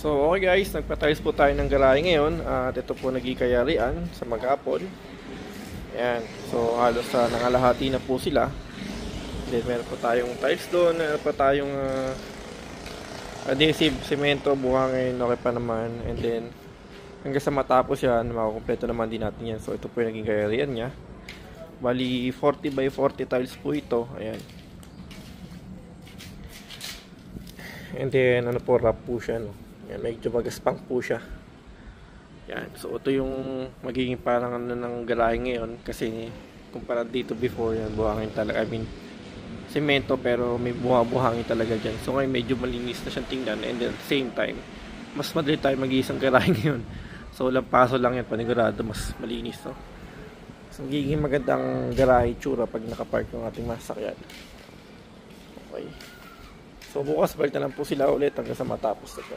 So okay guys, nagpa-tiles po tayo ng garahe ngayon at ito po nagkikayarian sa maghapon. Ayan, so halos nangalahati na po sila. Then meron po tayong tiles doon, meron pa tayong adhesive, semento, buhangin, okay pa naman. And then hanggang sa matapos yan, makakompleto naman din natin yan. So ito po yung naging kayarian niya. Bali 40 by 40 tiles po ito. Ayan. And then ano po, wrap po siya, no? Yan, medyo magaspang po siya. Yan, so ito yung magiging parang ano ng garahe ngayon kasi kumpara dito before, yan buhangin talaga, I mean semento pero may buhangin talaga dyan. So ngayon medyo malinis na siyang tingnan, and then at the same time mas madali tayo mag-iisang garahe ngayon. So lampaso lang yan, panigurado mas malinis, no? So magiging magandang garahe tsura pag nakapark yung ating masakyan. Okay, so bukas balik na lang po sila ulit hanggang sa matapos ito.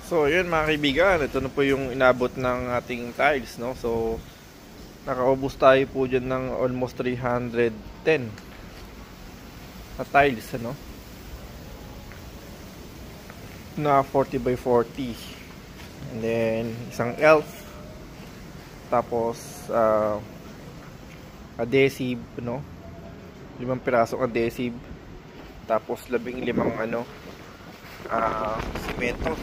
So yun mga kaibigan, ito na po yung inabot ng ating tiles, no? So nakaubos tayo po dyan ng almost 310 na tiles, ano? Na 40 by 40. And then isang elf, tapos adhesive, no? 5 pirasong adhesive, tapos 15 ano semento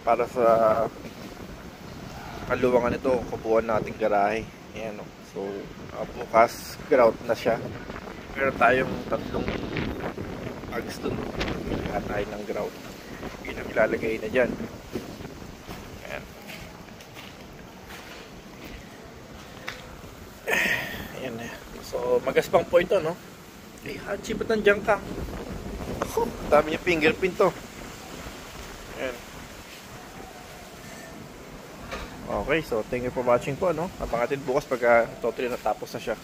para sa kaluwangan nito, kubuan nating garahe. Ayan, no? So bukas grout na siya. Meron tayong 3 bags dun, pilihan tayo ng grout. Yun ang ilalagay na dyan. Ayan. Ayan na. So magaspang po ito, no? Eh, Hachi, ba't nandiyan ka? Oh, dami niya fingerprint to. Ayan. Okay, so thank you for watching po, no? Abangan natin bukas pag totally natapos na siya.